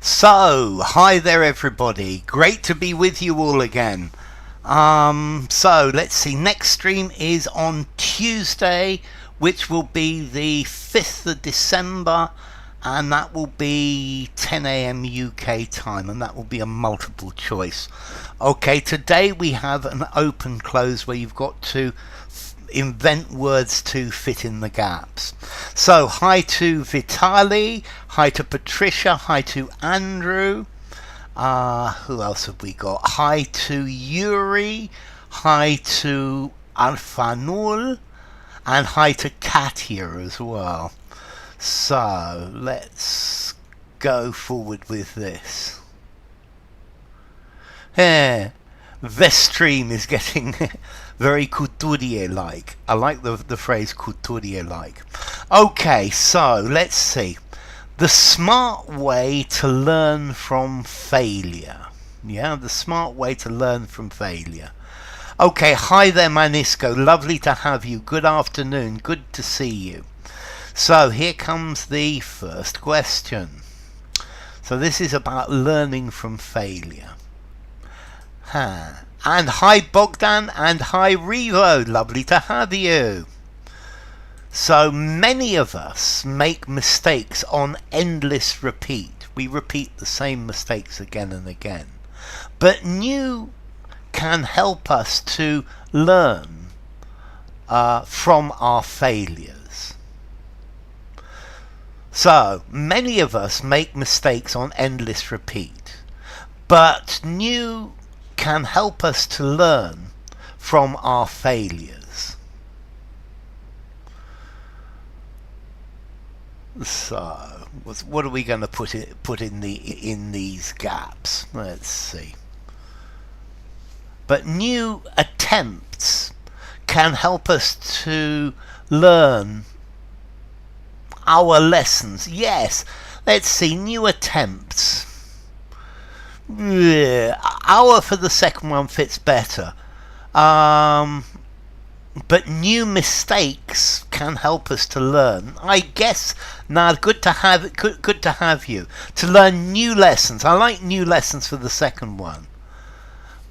So, hi there everybody. Great to be with you all again. So let's see. Next stream is on Tuesday, which will be the 5th of December, and that will be 10 a.m. UK time, and that will be a multiple choice. Okay, today we have an open close where you've got to invent words to fit in the gaps. So hi to Vitali, hi to Patricia, hi to Andrew, who else have we got? Hi to Yuri, hi to Alfanul, and hi to Katia as well. So let's go forward with this. Yeah, this stream is getting very couturier-like. I like the phrase couturier-like. Okay, so let's see. The smart way to learn from failure. Yeah, the smart way to learn from failure. Okay, hi there Manisco. Lovely to have you. Good afternoon. Good to see you. So here comes the first question. So this is about learning from failure. And hi Bogdan and hi Revo, lovely to have you. So many of us make mistakes on endless repeat. We repeat the same mistakes again and again. But new can help us to learn from our failures. So many of us make mistakes on endless repeat. But new can help us to learn from our failures. So, what are we going to put in these gaps? Let's see. But new attempts can help us to learn our lessons. Yes, let's see. New attempts. Yeah, our for the second one fits better. But new mistakes can help us to learn. I guess now good to have you to learn new lessons. I like new lessons for the second one.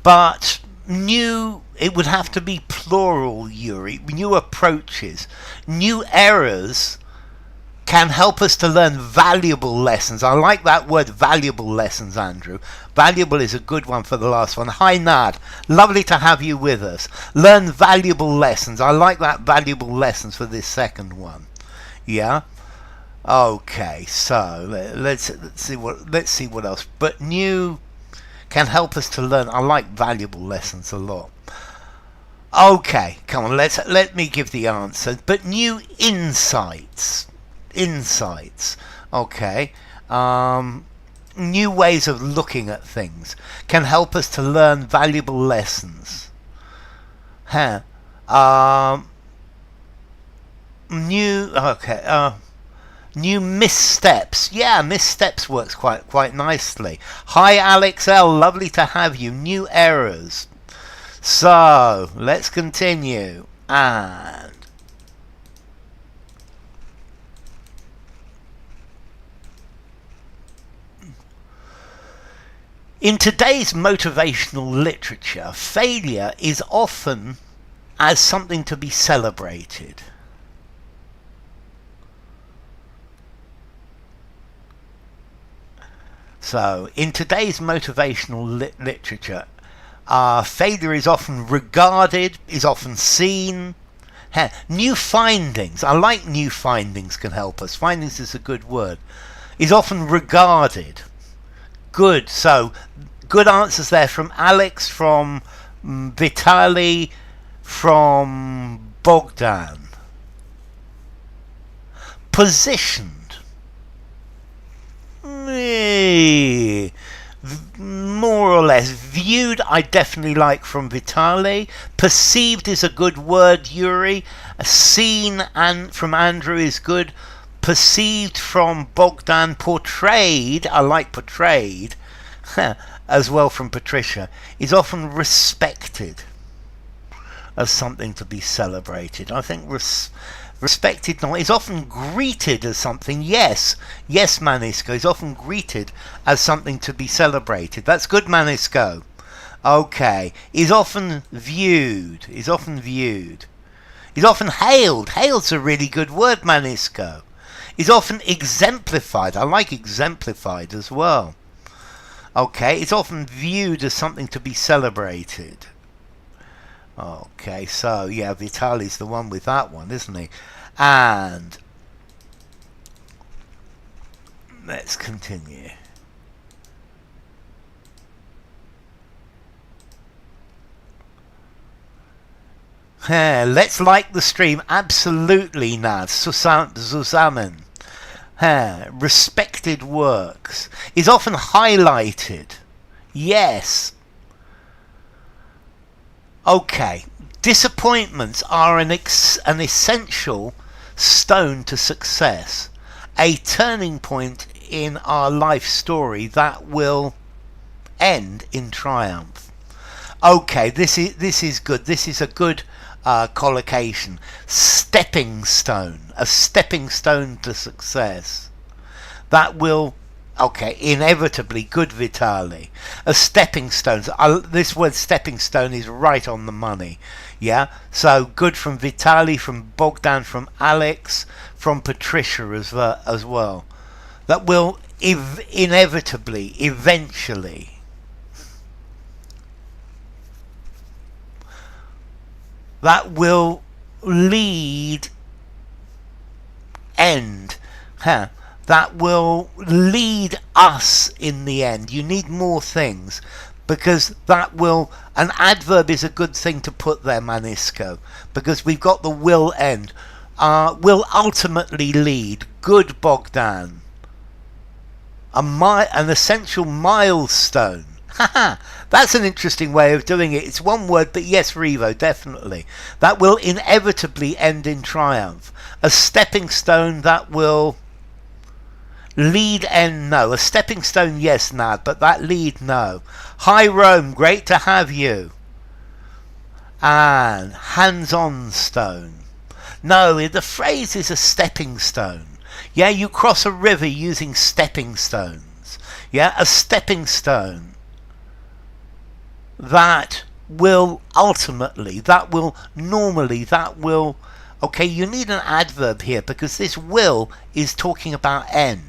But new, it would have to be plural, Yuri. New approaches, new errors can help us to learn valuable lessons. I like that word, valuable lessons, Andrew. Valuable is a good one for the last one. Hi, Nad. Lovely to have you with us. Learn valuable lessons. I like that, valuable lessons, for this second one. Yeah? Okay, so let's see what else. But new can help us to learn. I like valuable lessons a lot. Okay, come on, let me give the answer. But new insights. Okay, new ways of looking at things can help us to learn valuable lessons. New missteps. Yeah, missteps works quite nicely. Hi Alex L, lovely to have you. New errors. So let's continue. And in today's motivational literature, failure is often as something to be celebrated. So, in today's motivational literature, failure is often regarded, is often seen. New findings, I like new findings can help us. Findings is a good word. Is often regarded. Good. So, good answers there from Alex, from Vitali, from Bogdan. Positioned. More or less. Viewed, I definitely like from Vitali. Perceived is a good word, Yuri. Seen and from Andrew is good. Perceived from Bogdan. Portrayed, I like portrayed, as well from Patricia, is often respected as something to be celebrated. I think Respected not is often greeted as something. Yes, yes, Manisco is often greeted as something to be celebrated. That's good, Manisco. Okay, is often viewed. Is often viewed. Is often hailed. Hailed's a really good word, Manisco. Is often exemplified. I like exemplified as well. Okay, it's often viewed as something to be celebrated. Okay, so yeah, Vitali's the one with that one, isn't he? And let's continue. Let's like the stream. Absolutely, Nad. Zusammen. Respected works. Is often highlighted. Yes. Okay. Disappointments are an essential stone to success. A turning point in our life story that will end in triumph. Okay, this is good. This is a good collocation. Stepping stone. A stepping stone to success. That will... Okay, inevitably good, Vitali. A stepping stone. This word stepping stone is right on the money. Yeah? So good from Vitali, from Bogdan, from Alex, from Patricia as well. That will inevitably, eventually... That will lead... End. That will lead us in the end. You need more things, because that will... An adverb is a good thing to put there, Manisco, because we've got the will end. Will ultimately lead. Good, Bogdan. An essential milestone. Haha, that's an interesting way of doing it. It's one word, but yes, Revo, definitely. That will inevitably end in triumph. A stepping stone that will... Lead end, no. A stepping stone, yes, Nad, but that lead, no. Hi, Rome, great to have you. And hands-on stone. No, the phrase is a stepping stone. Yeah, you cross a river using stepping stones. Yeah, a stepping stone. That will ultimately, that will normally, that will... Okay, you need an adverb here, because this will is talking about end.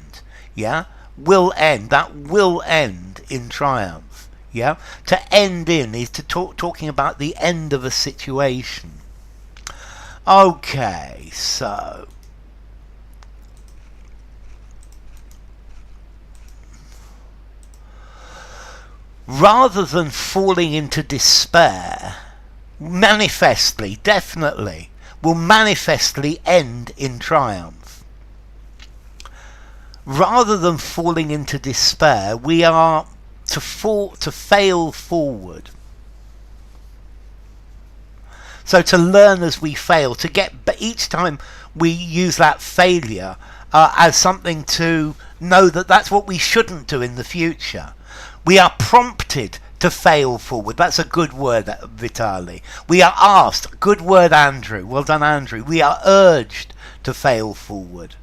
Yeah? Will end. That will end in triumph. Yeah? To end in is to talking about the end of a situation. Okay, so... Rather than falling into despair, manifestly, definitely, will manifestly end in triumph. Rather than falling into despair, we are to fail forward. So to learn as we fail, to get, but each time we use that failure as something to know that that's what we shouldn't do in the future. We are prompted to fail forward. That's a good word, Vitali. We are asked. Good word, Andrew. Well done, Andrew. We are urged to fail forward.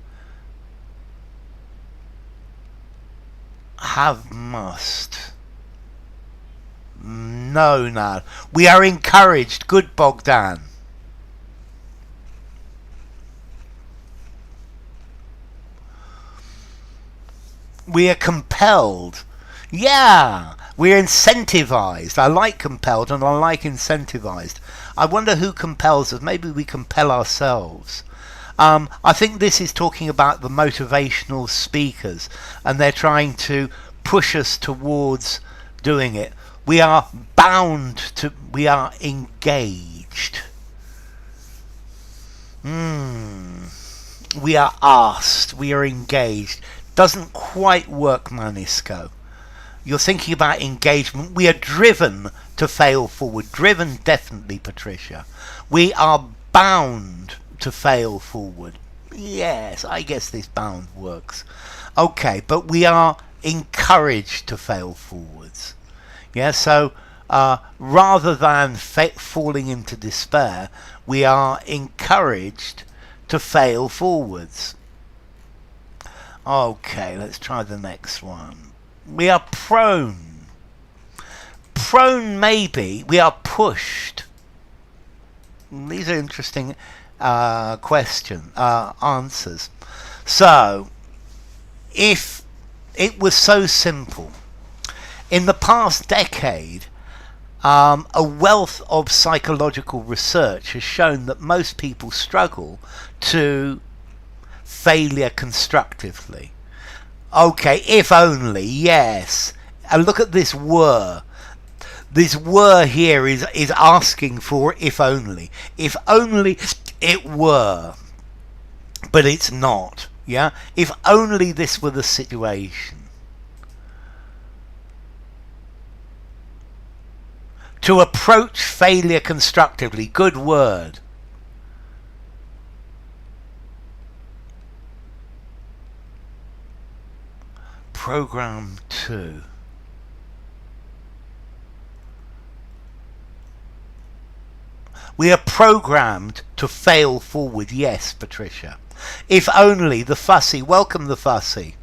Have must. No, no. We are encouraged. Good, Bogdan. We are compelled. Yeah, we're incentivized. I like compelled and I like incentivized. I wonder who compels us. Maybe we compel ourselves. I think this is talking about the motivational speakers, and they're trying to push us towards doing it. We are bound to, we are engaged. We are asked, we are engaged. Doesn't quite work, Manisco. You're thinking about engagement. We are driven to fail forward. Driven, definitely, Patricia. We are bound to fail forward. Yes, I guess this bound works. Okay, but we are encouraged to fail forwards. Yeah, so rather than falling into despair, we are encouraged to fail forwards. Okay, let's try the next one. We are prone. Prone, maybe. We are pushed. These are interesting answers. So, if it was so simple, in the past decade, a wealth of psychological research has shown that most people struggle to failure constructively. Okay, if only, yes. And look at this were. This were here is asking for if only. If only it were. But it's not. Yeah? If only this were the situation. To approach failure constructively. Good word. Program 2. We are programmed to fail forward. Yes, Patricia. If only the fussy. Welcome the fussy.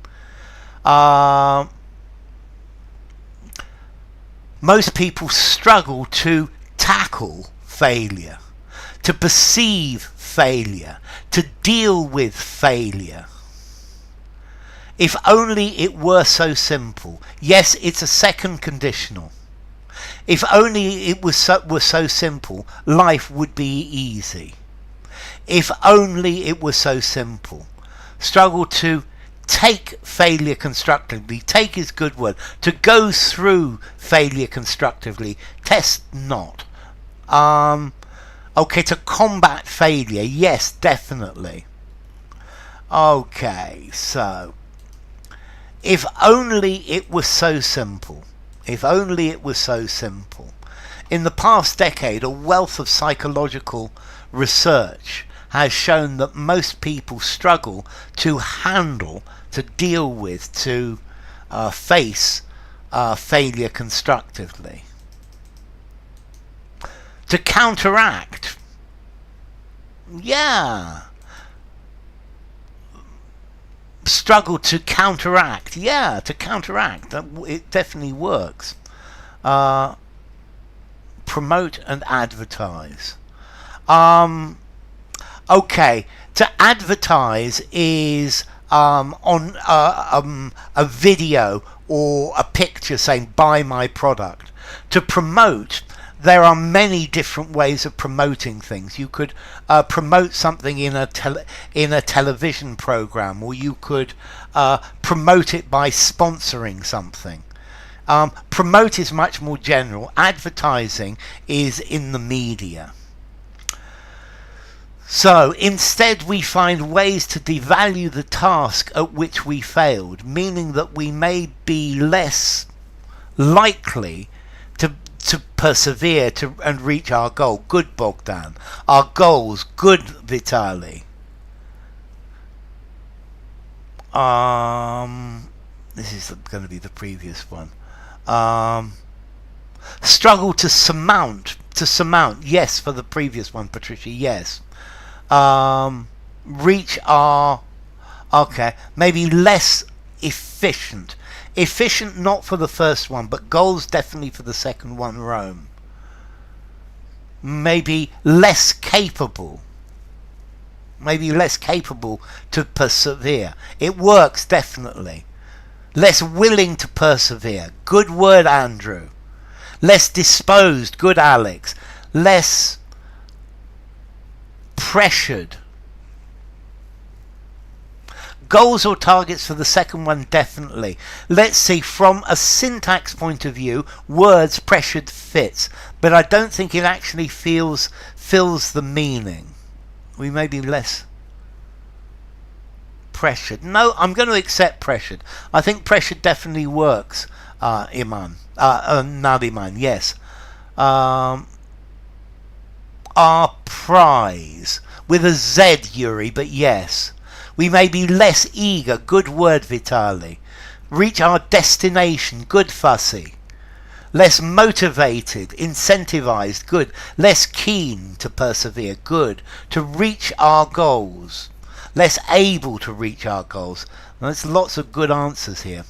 Most people struggle to tackle failure, to perceive failure, to deal with failure. If only it were so simple. Yes, it's a second conditional. If only it were so simple, life would be easy. If only it were so simple. Struggle to take failure constructively. Take is good word. To go through failure constructively. Test not. Okay, to combat failure. Yes, definitely. Okay, so if only it was so simple. If only it was so simple. In the past decade, a wealth of psychological research has shown that most people struggle to handle, to deal with, to face failure constructively. To counteract. Yeah. Struggle to counteract. Yeah, to counteract. It definitely works. Promote and advertise. Okay, to advertise is on a video or a picture saying buy my product. To promote, there are many different ways of promoting things. You could promote something in a television program, or you could promote it by sponsoring something. Promote is much more general. Advertising is in the media. So instead we find ways to devalue the task at which we failed, meaning that we may be less likely to persevere and reach our goal. Good, Bogdan. Our goals. Good, Vitali. This is going to be the previous one. Struggle to surmount. Yes, for the previous one, Patricia. Yes. Reach our. Okay, maybe less efficient. Efficient not for the first one, but goals definitely for the second one, Rome. Maybe less capable. Maybe less capable to persevere. It works, definitely. Less willing to persevere. Good word, Andrew. Less disposed. Good, Alex. Less pressured. Goals or targets for the second one, definitely. Let's see, from a syntax point of view, words pressured fits, but I don't think it actually fills the meaning. We may be less pressured. No, I'm going to accept pressured. I think pressured definitely works, Iman. Nadiman, yes. Our prize. With a Z, Yuri, but yes. We may be less eager. Good word, Vitali. Reach our destination. Good, Fussy. Less motivated, incentivized, good. Less keen to persevere, good. To reach our goals. Less able to reach our goals. There's lots of good answers here.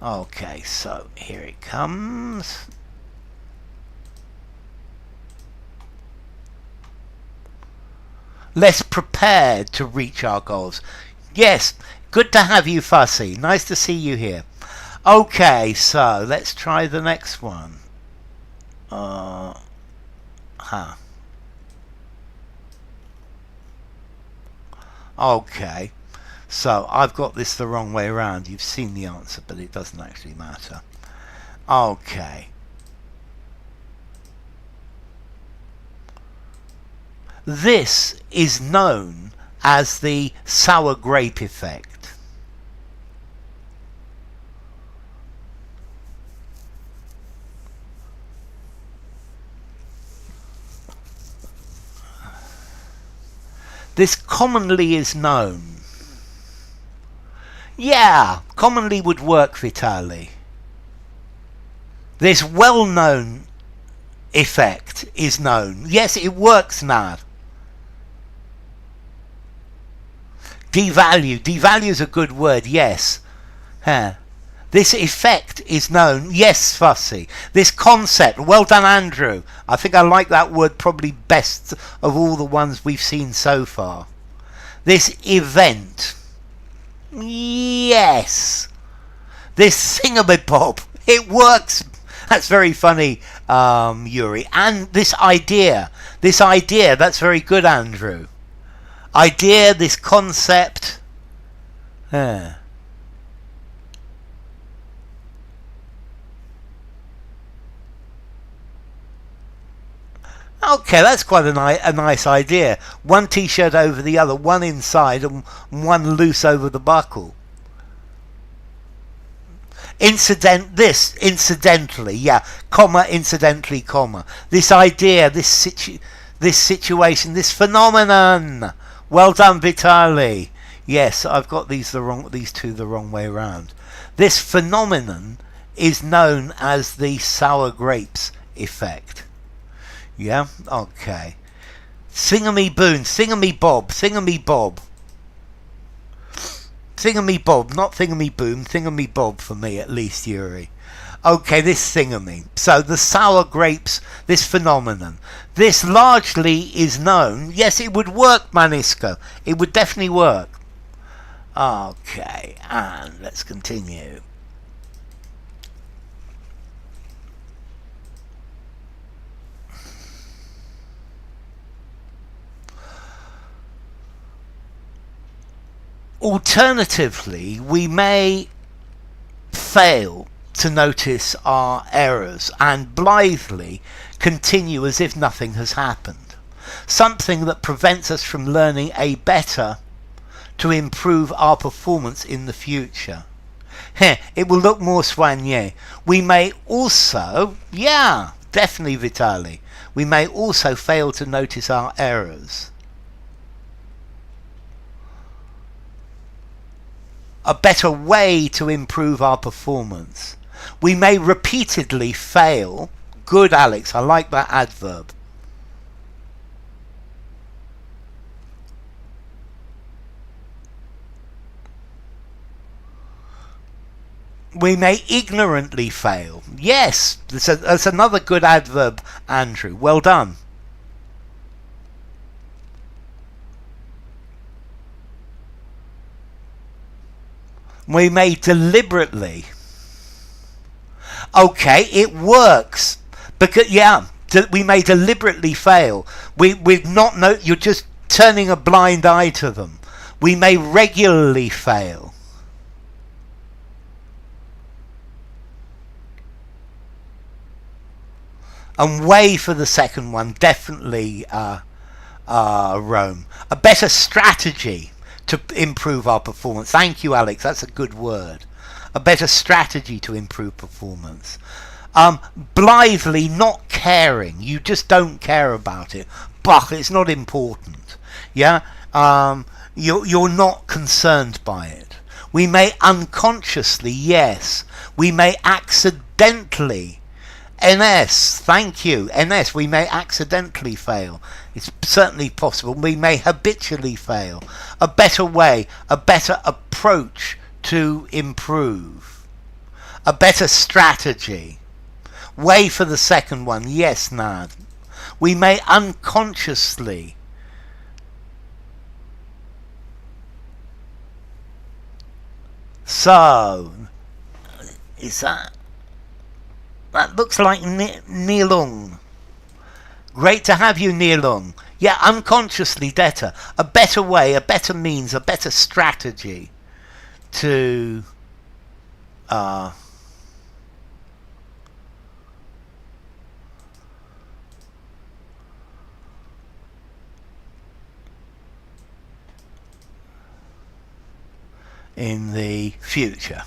Okay, so here it comes. Less prepared to reach our goals. Yes, good to have you, Fussy. Nice to see you here. Okay, so let's try the next one. Okay, so I've got this the wrong way around. You've seen the answer, but it doesn't actually matter. Okay. This is known as the sour grape effect. This commonly is known. Yeah, commonly would work, Vitali. This well-known effect is known. Yes, it works now. Devalue. Devalue is a good word, yes. This effect is known. Yes, Fussy. This concept. Well done, Andrew. I think I like that word probably best of all the ones we've seen so far. This event. Yes. This thingamabob. It works. That's very funny, Yuri. And this idea. This idea. That's very good, Andrew. Idea, this concept. Okay, that's quite a nice idea. One t-shirt over the other, one inside and one loose over the buckle. Incidentally, yeah, comma, incidentally, comma. This idea, this situation, this phenomenon. Well done, Vitali. Yes, I've got these two the wrong way around. This phenomenon is known as the sour grapes effect. Yeah, okay. Thingamy-boon, thingamy-bob, thingamy-bob. Thingamy-bob, not thingamy-boom, thingamy-bob for me at least, Yuri. Okay, this thingamy. So the sour grapes, this phenomenon. This largely is known. Yes, it would work, Manisco. It would definitely work. Okay, and let's continue. Alternatively, we may fail to notice our errors and blithely continue as if nothing has happened. Something that prevents us from learning a better to improve our performance in the future. It will look more soigné. We may also, yeah, definitely, Vitali, we may also fail to notice our errors. A better way to improve our performance. We may repeatedly fail. Good, Alex. I like that adverb. We may ignorantly fail. Yes, that's another good adverb, Andrew. Well done. We may deliberately. Okay, it works. Because, yeah, we may deliberately fail. We've not you're just turning a blind eye to them. We may regularly fail. And way for the second one, definitely, Rome. A better strategy to improve our performance. Thank you, Alex. That's a good word. A better strategy to improve performance. Blithely not caring. You just don't care about it. But it's not important. Yeah? You're not concerned by it. We may unconsciously, yes. We may accidentally NS, thank you. NS, we may accidentally fail. It's certainly possible. We may habitually fail. A better way, a better approach to improve. A better strategy. Way for the second one. Yes, Nad. We may unconsciously. So, is that looks like Neilung. Great to have you, Neilung. Yeah, unconsciously better. A better way, a better means, a better strategy to in the future.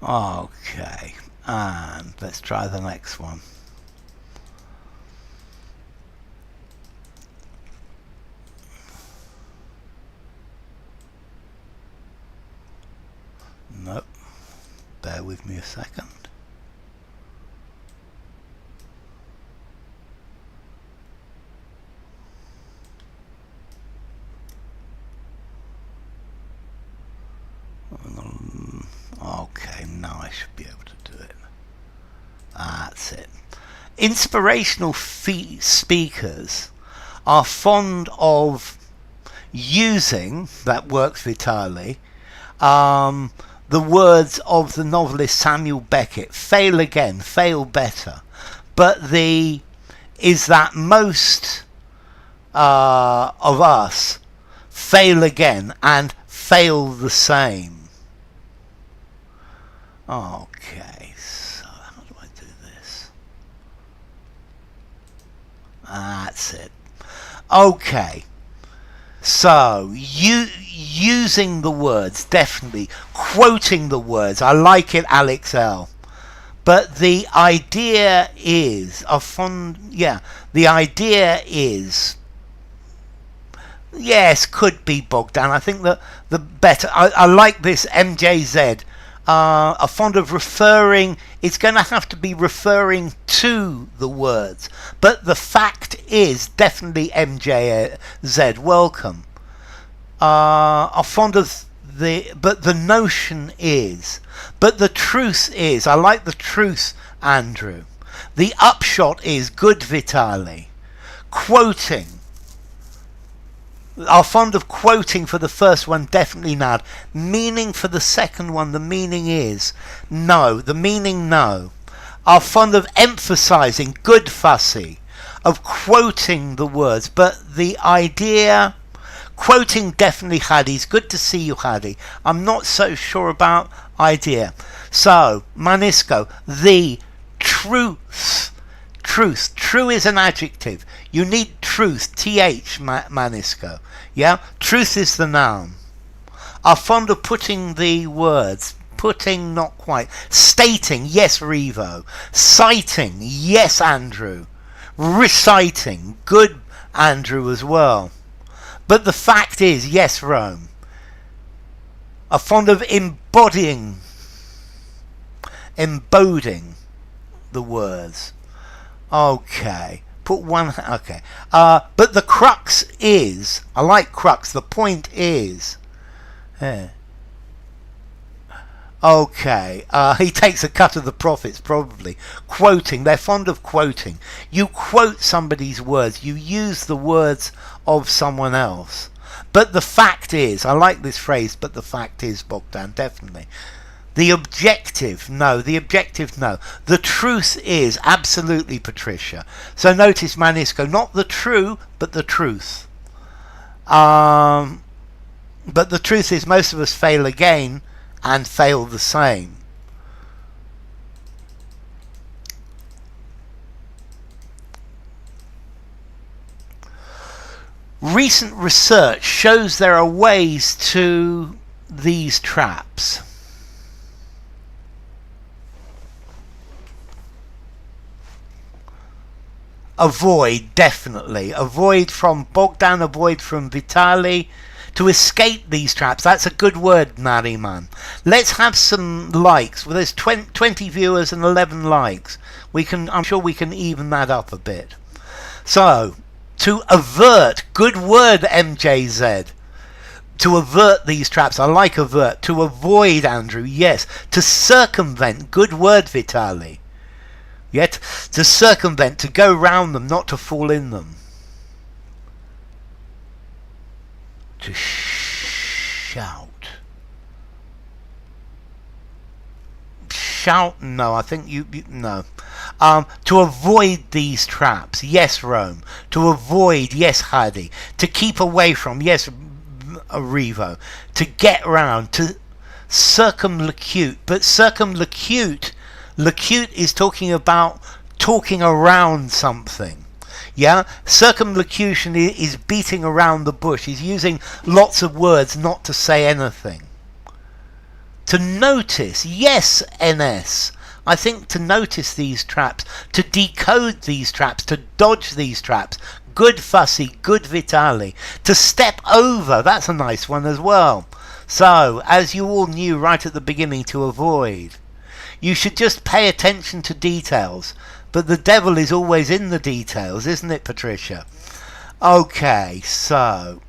Okay, and let's try the next one. Nope. Bear with me a second. Okay, now I should be able to do it. That's it. Inspirational speakers are fond of using, that works vitally, the words of the novelist Samuel Beckett, fail again, fail better. But is that most of us fail again and fail the same. Okay, so how do I do this? That's it. Okay, so using the words, definitely quoting the words. I like it, Alex L. But the idea is the idea is, yes, could be Bogdan. I think that the better. I like this MJZ. Are fond of referring. It's going to have to be referring to the words. But the fact is, definitely MJZ, welcome. Are fond of but the notion is, but the truth is, I like the truth, Andrew. The upshot is good, Vitali. Quoting. Are fond of quoting for the first one, definitely not. Meaning for the second one, the meaning is no. The meaning no. Are fond of emphasizing, good, Fussy. Of quoting the words, but the idea, quoting definitely Hadi's. Good to see you, Hadi. I'm not so sure about idea. So, Manisco, the truth. Truth. True is an adjective. You need truth. TH, Manisco. Yeah? Truth is the noun. Are fond of putting the words. Putting, not quite. Stating, yes, Revo. Citing, yes, Andrew. Reciting, good, Andrew, as well. But the fact is, yes, Rome. Are fond of embodying the words. Okay, put one. Okay, but the crux is, I like crux. The point is, okay. He takes a cut of the profits, probably quoting. They're fond of quoting. You quote somebody's words. You use the words of someone else. But the fact is, I like this phrase. But the fact is, Bogdan, definitely. The objective, no. The objective, no. The truth is, absolutely, Patricia. So notice, Manisco, not the true, but the truth. But the truth is, most of us fail again and fail the same. Recent research shows there are ways to these traps. Avoid, definitely. Avoid from Bogdan, avoid from Vitali. To escape these traps. That's a good word, Nariman. Let's have some likes. Well, there's 20 viewers and 11 likes. I'm sure we can even that up a bit. So, to avert, good word, MJZ. To avert these traps. I like avert. To avoid, Andrew, yes. To circumvent, good word, Vitali. Yet, to circumvent, to go round them, not to fall in them. To shout. Shout, no, I think you no. To avoid these traps, yes, Rome. To avoid, yes, Hadi. To keep away from, yes, Revo. To get round, to circumlocute. But circumlocute is talking about talking around something. Yeah, circumlocution is beating around the bush. He's using lots of words not to say anything. To notice, yes, NS. I think to notice these traps, to decode these traps, to dodge these traps. Good Fussy, good Vitali. To step over, that's a nice one as well. So, as you all knew right at the beginning, to avoid. You should just pay attention to details. But the devil is always in the details, isn't it, Patricia? Okay, so.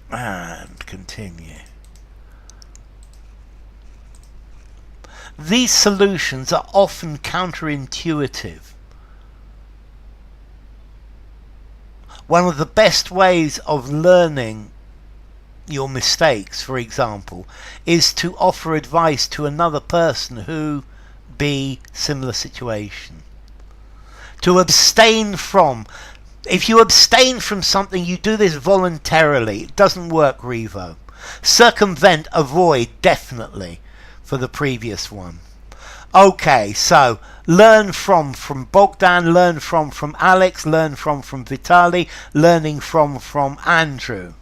And continue. These solutions are often counterintuitive. One of the best ways of learning your mistakes, for example, is to offer advice to another person who be similar situation. To abstain from, if you abstain from something, you do this voluntarily. It doesn't work, Revo. Circumvent, avoid, definitely, for the previous one. Okay, so learn from Bogdan, learn from Alex, learn from Vitali, learning from Andrew.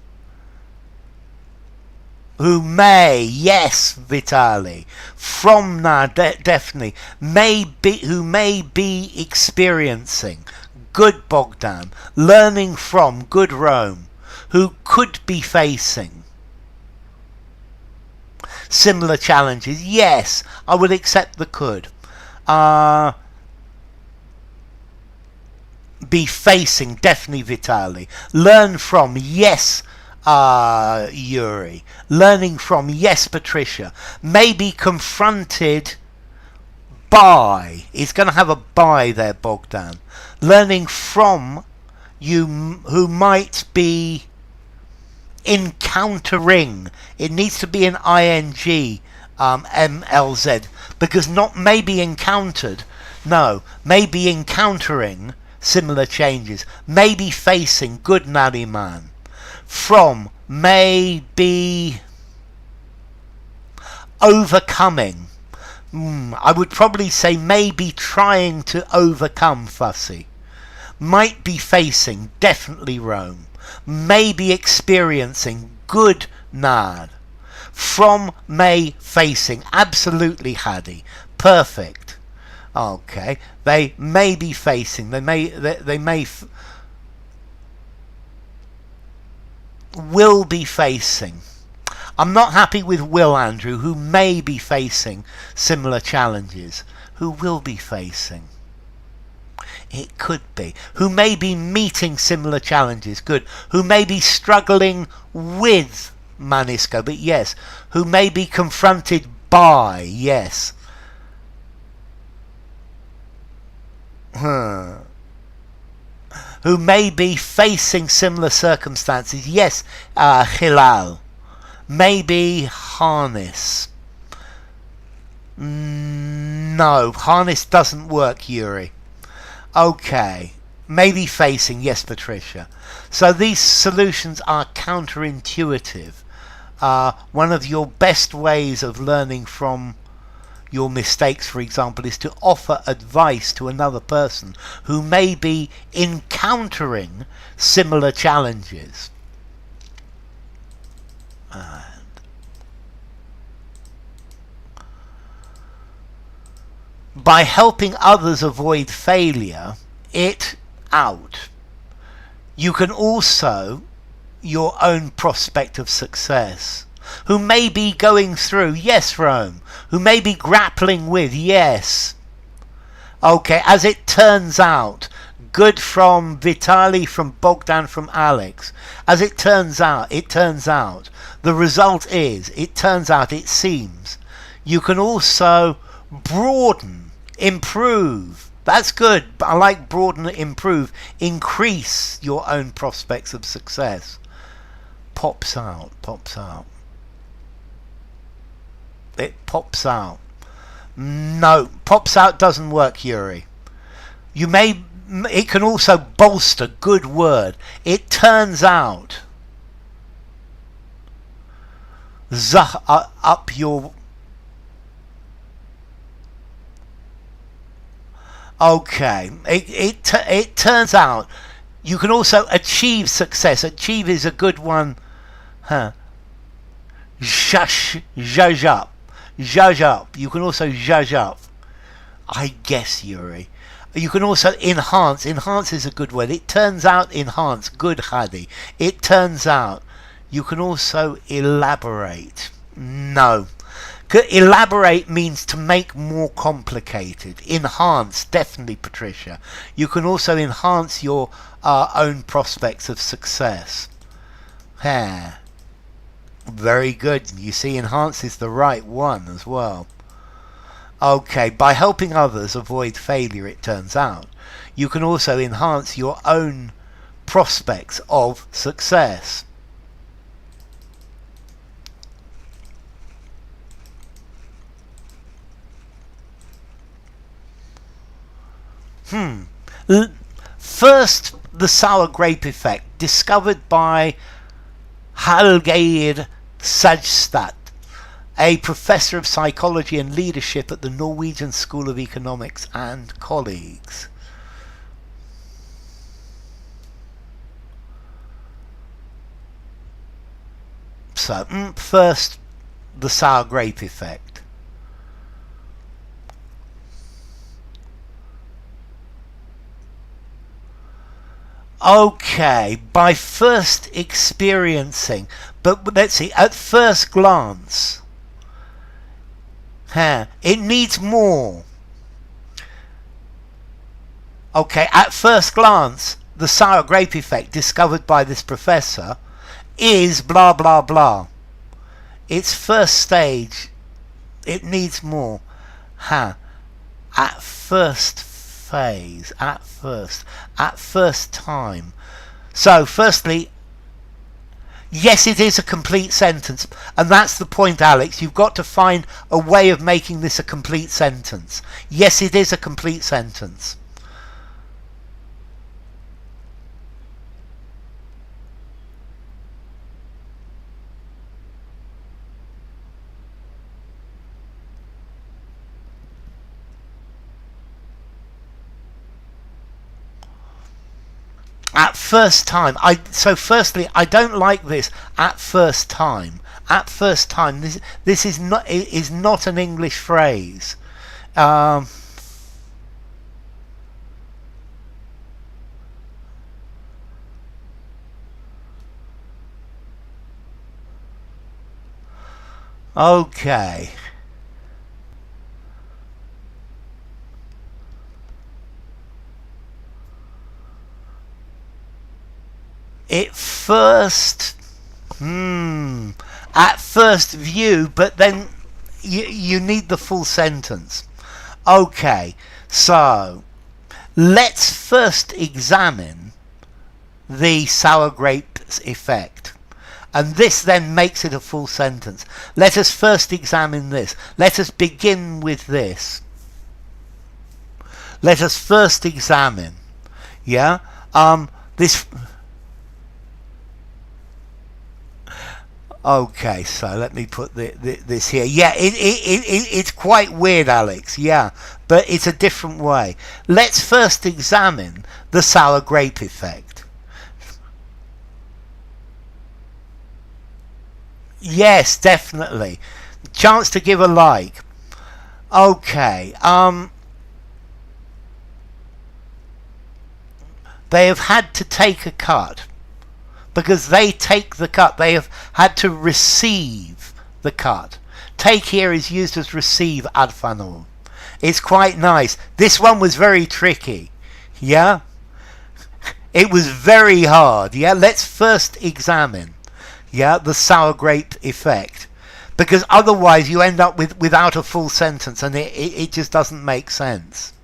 Who may, yes, Vitali, from now, definitely, who may be experiencing, good Bogdan, learning from, good Rome, who could be facing similar challenges, yes, I would accept the could. Be facing, definitely Vitali, learn from, yes, Yuri. Learning from, yes, Patricia. Maybe confronted by. It's going to have a by there, Bogdan. Learning from you who might be encountering. It needs to be an ing, MLZ. Because not maybe encountered. No, maybe encountering similar changes. Maybe facing, good Nariman. From, maybe overcoming. I would probably say maybe trying to overcome, Fussy. Might be facing, definitely Rome. Maybe experiencing, good Nad. From, may, facing, absolutely Hadi. Perfect. Okay, they may be facing, they may will be facing. I'm not happy with will, Andrew, who may be facing similar challenges. Who will be facing? It could be. Who may be meeting similar challenges. Good. Who may be struggling with Manisco. But yes. Who may be confronted by. Yes. Who may be facing similar circumstances. Yes, Hilal. Maybe harness. No, harness doesn't work, Yuri. Okay. Maybe facing. Yes, Patricia. So these solutions are counterintuitive. One of your best ways of learning from your mistakes, for example, is to offer advice to another person who may be encountering similar challenges. By helping others avoid failure, you can also your own prospect of success, who may be going through, yes, Rome, who may be grappling with, yes. Okay, as it turns out, good from Vitali, from Bogdan, from Alex. As it turns out, the result is, it seems, you can also broaden, improve. That's good, but I like broaden, improve, increase your own prospects of success. Pops out. It pops out. No, pops out doesn't work, Yuri. It can also bolster, good word. It turns out. Up your... Okay, it turns out you can also achieve success. Achieve is a good one. Zhuzh up. You can also zhuzh up. I guess, Yuri. You can also enhance. Enhance is a good word. It turns out, enhance. Good, Hadi. It turns out. You can also elaborate. No. Elaborate means to make more complicated. Enhance, definitely, Patricia. You can also enhance your own prospects of success. Very good. You see, enhance is the right one as well. Okay, by helping others avoid failure, it turns out, you can also enhance your own prospects of success. First, the sour grape effect, discovered by Hallgeir Sajstad, a professor of psychology and leadership at the Norwegian School of Economics, and colleagues. So, first, the sour grape effect. Okay, by first experiencing, but let's see, at first glance, it needs more. Okay, at first glance, the sour grape effect discovered by this professor is blah blah blah. Its first stage, it needs more. At first phase, at first time. So firstly, yes, it is a complete sentence, and that's the point, Alex. You've got to find a way of making this a complete sentence. Yes, it is a complete sentence. At first time. So firstly, I don't like this. At first time. At first time. This is not an English phrase. Okay. At first view, but then you need the full sentence. Okay, so let's first examine the sour grapes effect, and this then makes it a full sentence. Let us first examine this. Let us begin with this. Let us first examine, this. Okay, so let me put this here. Yeah, it's quite weird, Alex. Yeah, but it's a different way. Let's first examine the sour grape effect. Yes, definitely. Chance to give a like. Okay. They have had to take a cut. Because they take the cut, they have had to receive the cut. Take here is used as receive ad fanum. It's quite nice. This one was very tricky. Yeah? It was very hard. Yeah? Let's first examine, yeah, the sour grape effect. Because otherwise you end up without a full sentence and it just doesn't make sense.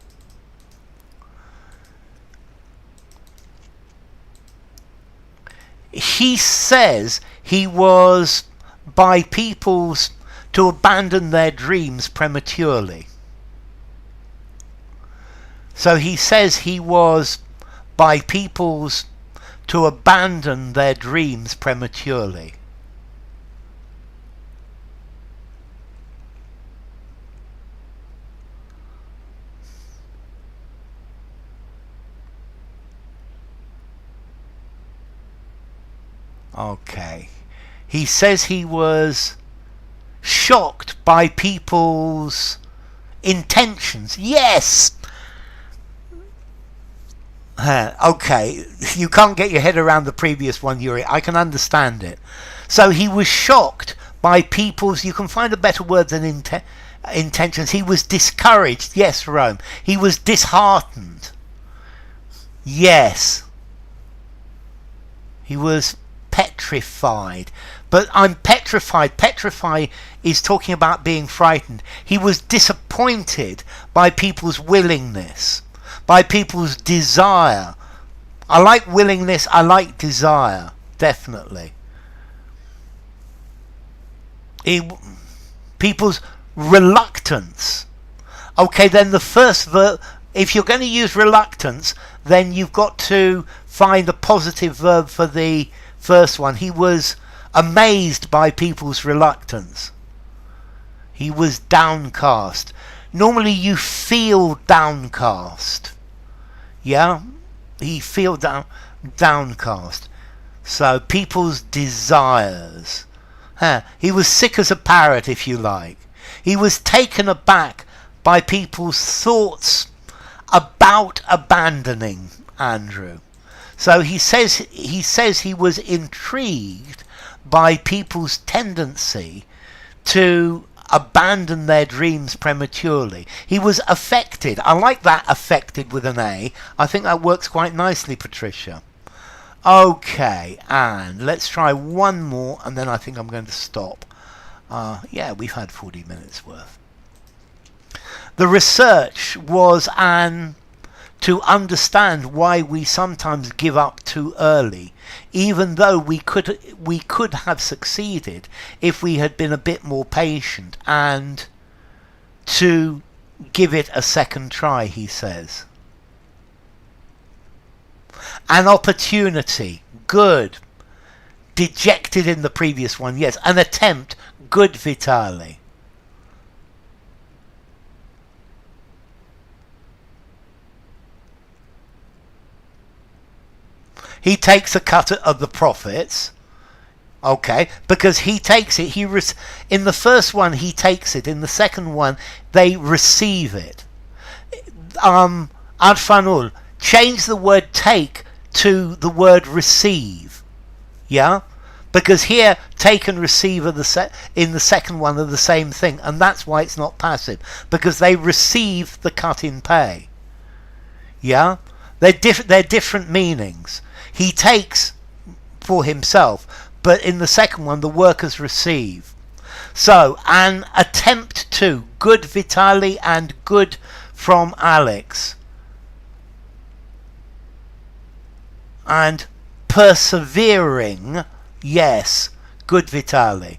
He says he was by people's to abandon their dreams prematurely. So he says he was by people's to abandon their dreams prematurely. Okay. He says he was shocked by people's intentions. Yes! Okay, you can't get your head around the previous one, Yuri. I can understand it. So he was shocked by people's... You can find a better word than intentions. He was discouraged. Yes, Rome. He was disheartened. Yes. He was... petrified. But I'm petrified. Petrify is talking about being frightened. He was disappointed by people's willingness, by people's desire. I like willingness, I like desire, definitely. People's reluctance. Okay, then the first verb, if you're going to use reluctance, then you've got to find a positive verb for the first one. He was amazed by people's reluctance. He was downcast. Normally you feel downcast. Yeah? He feel downcast. So people's desires. He was sick as a parrot, if you like. He was taken aback by people's thoughts about abandoning Andrew. So he says he was intrigued by people's tendency to abandon their dreams prematurely. He was affected. I like that, affected with an A. I think that works quite nicely, Patricia. Okay, and let's try one more, and then I think I'm going to stop. Yeah, we've had 40 minutes worth. The research was to understand why we sometimes give up too early, even though we could have succeeded if we had been a bit more patient, and to give it a second try, he says. An opportunity, good. Dejected in the previous one, yes. An attempt, good, Vitali. He takes a cut of the profits. Okay, because he takes it. In the first one, he takes it. In the second one, they receive it. Adfanul, change the word take to the word receive. Yeah? Because here, take and receive are in the second one are the same thing. And that's why it's not passive. Because they receive the cut in pay. Yeah? They're different meanings. He takes for himself, but in the second one, the workers receive. So, an attempt to, good Vitali and good from Alex. And persevering, yes, good Vitali.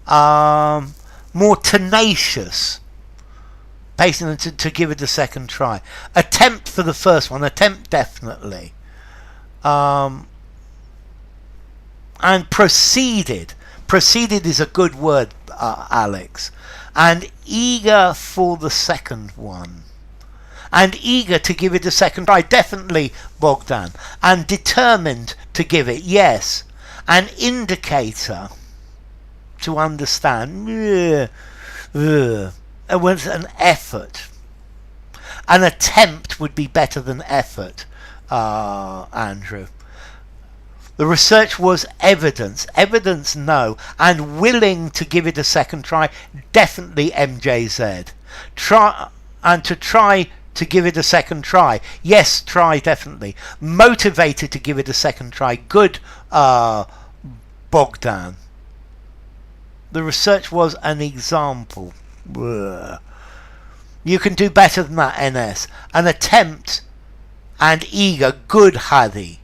More tenacious. Pacing to give it a second try. Attempt for the first one, attempt definitely. And proceeded Proceeded is a good word, Alex. And eager for the second one. And eager to give it a second try. Definitely, Bogdan. And determined to give it. Yes. An indicator to understand. It was an effort. An attempt would be better than effort, Andrew. The research was evidence. Evidence, no. And willing to give it a second try, definitely MJZ. Try to give it a second try. Yes, try, definitely. Motivated to give it a second try. Good, Bogdan. The research was an example. You can do better than that, NS. An attempt and eager. Good, Hadi.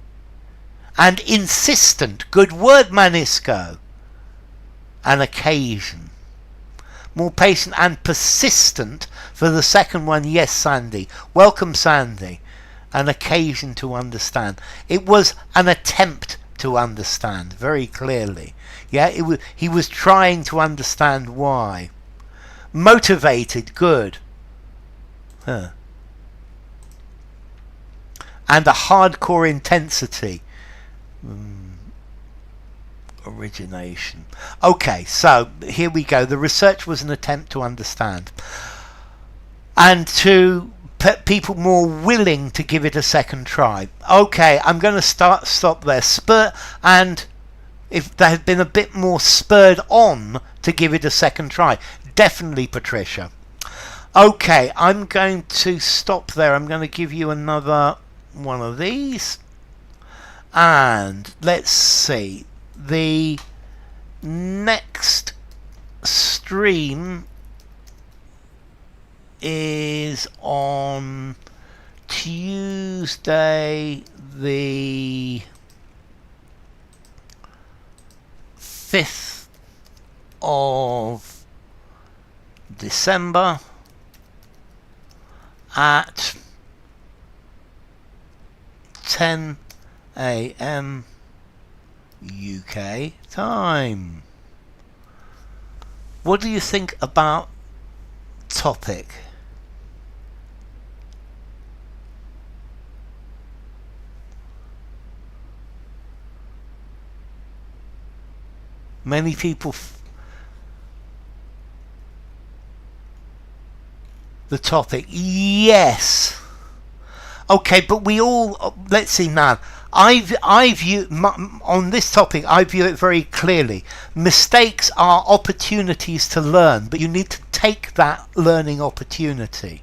And insistent. Good word, Manisco. An occasion. More patient and persistent for the second one. Yes, Sandy. Welcome, Sandy. An occasion to understand. It was an attempt to understand very clearly. Yeah, he was trying to understand why. Motivated. Good. And a hardcore intensity. Origination. Okay, so here we go. The research was an attempt to understand and to put people more willing to give it a second try. Okay, I'm going to stop there. And if they had been a bit more spurred on to give it a second try, definitely, Patricia. Okay, I'm going to stop there. I'm going to give you another one of these. And let's see. The next stream is on Tuesday the 5th of December at 10 a.m. UK time. What do you think about topic? Many people the topic, yes. Okay, but we all, let's see now. I view on this topic. I view it very clearly. Mistakes are opportunities to learn, but you need to take that learning opportunity.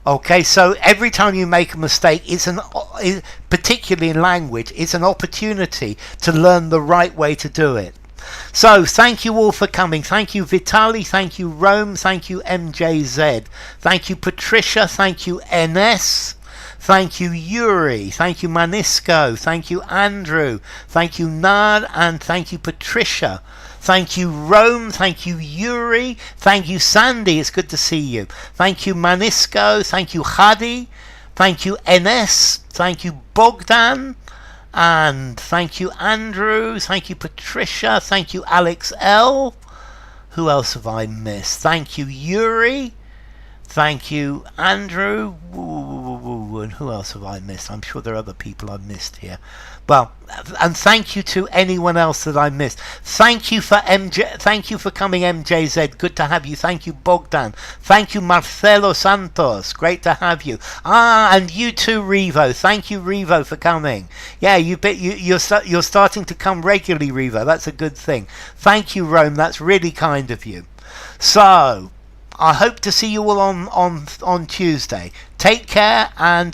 Okay, so every time you make a mistake, particularly in language, it's an opportunity to learn the right way to do it. So thank you all for coming. Thank you Vitali, thank you Rome, thank you MJZ, thank you Patricia, thank you NS, thank you Yuri, thank you Manisco, thank you Andrew, thank you Nad, and thank you Patricia. Thank you Rome, thank you Yuri, thank you Sandy, it's good to see you. Thank you Manisco, thank you Hadi, thank you NS, thank you Bogdan, and thank you Andrew, thank you Patricia, thank you Alex L. Who else have I missed? Thank you Yuri, thank you Andrew, and who else have I missed? I'm sure there are other people I've missed here. Well, and thank you to anyone else that I missed. Thank you for thank you for coming, MJZ. Good to have you. Thank you, Bogdan. Thank you, Marcelo Santos. Great to have you. And you too, Revo. Thank you, Revo, for coming. Yeah, you're starting to come regularly, Revo. That's a good thing. Thank you, Rome. That's really kind of you. So I hope to see you all on Tuesday. Take care and